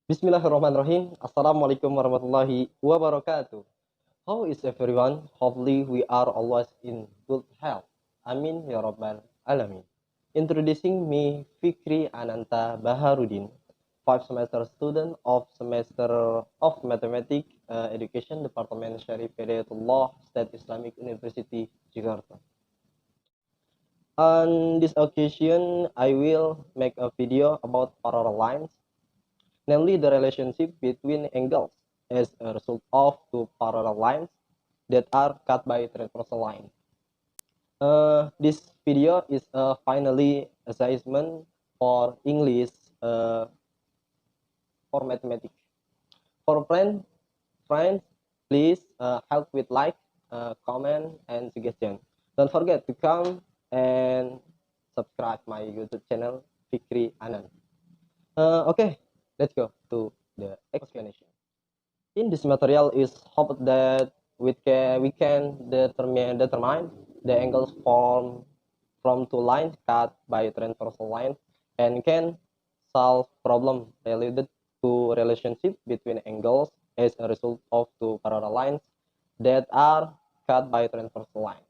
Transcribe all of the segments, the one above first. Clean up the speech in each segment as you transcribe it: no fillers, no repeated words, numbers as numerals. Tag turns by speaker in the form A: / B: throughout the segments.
A: Bismillahirrahmanirrahim. Assalamualaikum warahmatullahi wabarakatuh. How is everyone? Hopefully we are always in good health. Amin ya rabbal alamin. Introducing me Fikri Ananta Baharudin, 5 semester student of semester of Mathematics Education Department Syarif Hidayatullah State Islamic University Jakarta. On this occasion, I will make a video about parallel lines, namely the relationship between angles as a result of two parallel lines that are cut by transversal line. This video is finally assessment for English for mathematics. For friends, please help with like, comment, and suggestion. Don't forget to come and subscribe my YouTube channel Fikri Anand. Okay, let's go to the explanation. In this material is hoped that we can determine the angles formed from two lines cut by transversal lines and can solve problem related to relationship between angles as a result of two parallel lines that are cut by transversal lines.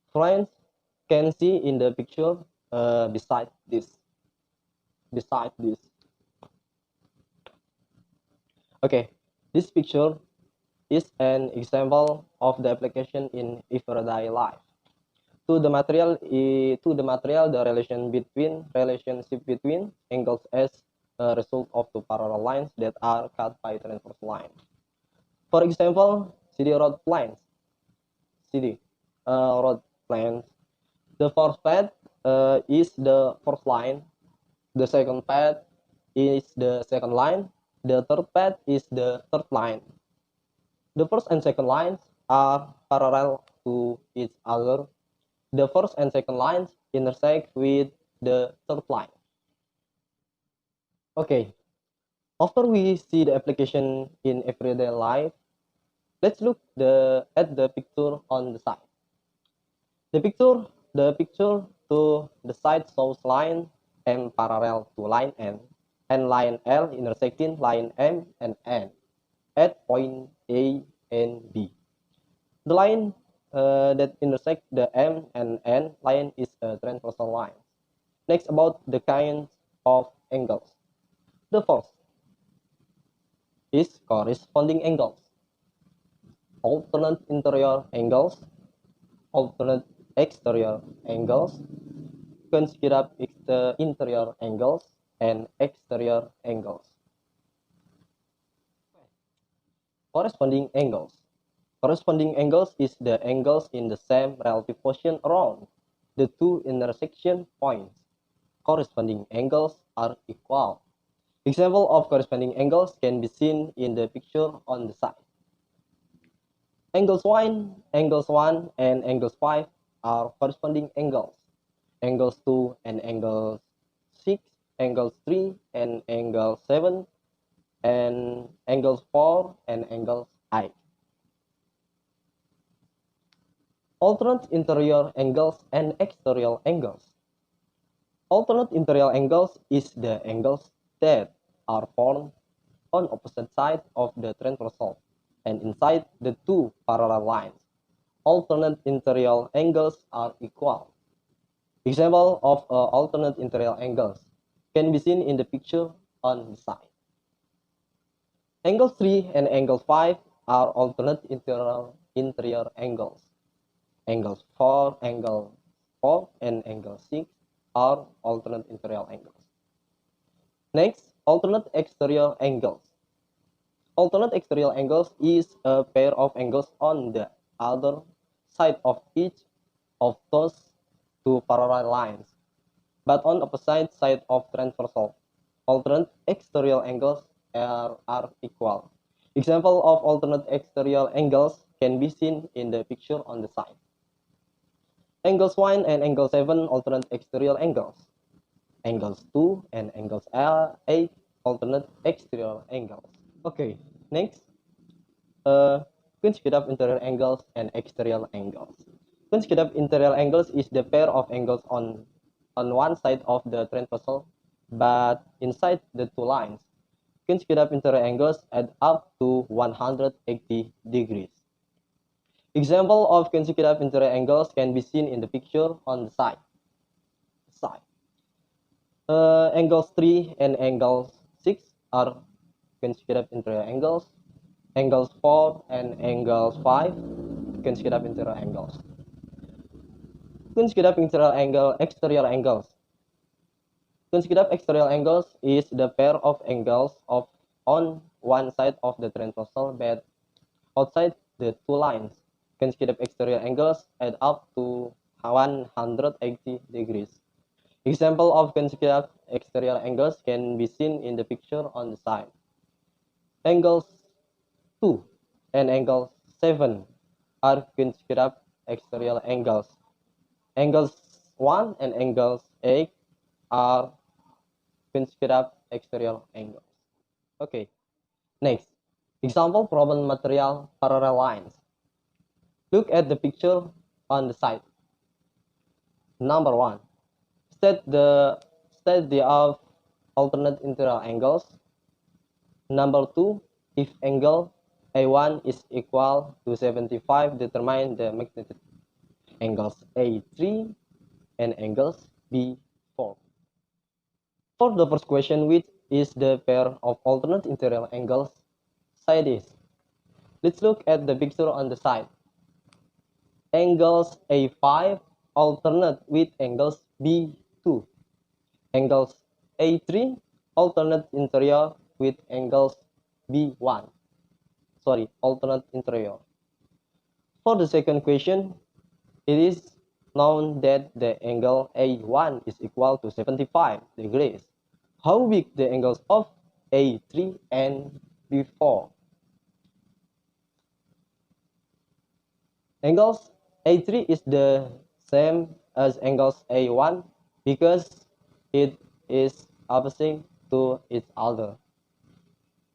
A: Friends can see in the picture beside this. Okay, this picture is an example of the application in everyday life. The relationship between angles as a result of two parallel lines that are cut by transverse line. For example, CD road plans. CD road plans. The first path is the first line. The second path is the second line. The third path is the third line. The first and second lines are parallel to each other. The first and second lines intersect with the third line. Okay, after we see the application in everyday life, let's look at the picture on the side. The picture to the side shows line M parallel to line N and line L intersecting line M and N at point A and B. The line that intersect the M and N line is a transversal line. Next, about the kinds of angles. The first is corresponding angles, alternate interior angles, alternate exterior angles, consecutive interior angles, and exterior angles. Corresponding angles. Corresponding angles is the angles in the same relative position around the two intersection points. Corresponding angles are equal. Example of corresponding angles can be seen in the picture on the side. Angles 1, and angles 5 are corresponding angles. Angles 2 and angles 6, angles 3 and angle 7, and angles 4 and angles 8. Alternate interior angles and exterior angles. Alternate interior angles is the angles that are formed on opposite sides of the transversal and inside the two parallel lines. Alternate interior angles are equal. Example of alternate interior angles can be seen in the picture on the side. Angle 3 and angle 5 are alternate interior angles. Angle 4 and angle 6 are alternate interior angles. Next, alternate exterior angles. Alternate exterior angles is a pair of angles on the other side of each of those two parallel lines, but on opposite side of transversal. Alternate exterior angles are equal. Example of alternate exterior angles can be seen in the picture on the side. Angles 1 and angle 7 alternate exterior angles. Angles 2 and angles 8 alternate exterior angles. Okay, next, consecutive interior angles and exterior angles. Consecutive interior angles is the pair of angles on one side of the transversal but inside the two lines, consecutive interior angles add up to 180 degrees. Example of consecutive interior angles can be seen in the picture on the side. Angles 3 and angles 6 are consecutive interior angles. Angles 4 and angles 5, consecutive interior angles. Consecutive exterior angles. Consecutive exterior angles is the pair of angles of on one side of the transversal but outside the two lines. Consecutive exterior angles add up to 180 degrees. Example of consecutive exterior angles can be seen in the picture on the side. Angles 2 and angle 7 are consecutive exterior angles. Angles 1 and angles 8 are consecutive exterior angles. Okay, next. Example problem material parallel lines. Look at the picture on the side. Number 1. State the of alternate interior angles. Number 2. If angle A1 is equal to 75, determine the magnitude. Angles A3 and angles B4. For the first question, which is the pair of alternate interior angles? Side is. Let's look at the picture on the side. Angles A5 alternate with angles B2. Angles A3 alternate interior with angles B1. Alternate interior. For the second question, it is known that the angle A1 is equal to 75 degrees. How big the angles of A3 and B4? Angles A3 is the same as angles A1 because it is opposite to each other.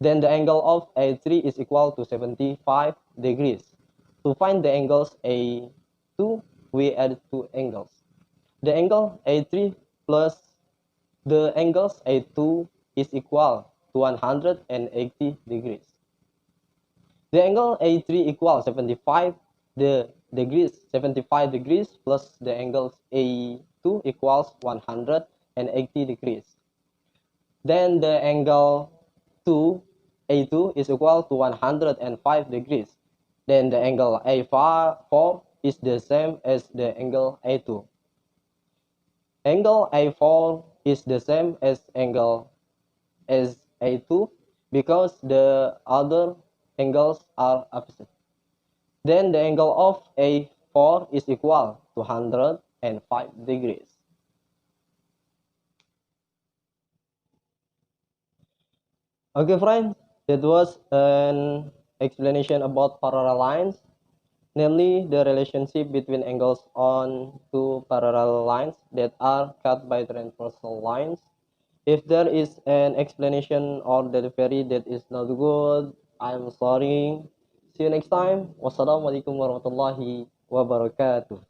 A: Then the angle of A3 is equal to 75 degrees. To find the angles A2, we add two angles. The angle A3 plus the angles A2 is equal to 180 degrees. The angle A3 equals 75 degrees plus the angles A2 equals 180 degrees. Then the angle A2 is equal to 105 degrees. Then the angle A4 is the same as the angle A2. Angle A4 is the same as angle as A2 because the other angles are opposite. Then the angle of A4 is equal to 105 degrees. Okay friends, that was an explanation about parallel lines, namely the relationship between angles on two parallel lines that are cut by transversal lines. If there is an explanation or delivery that is not good, I'm sorry. See you next time. Wassalamualaikum warahmatullahi wabarakatuh.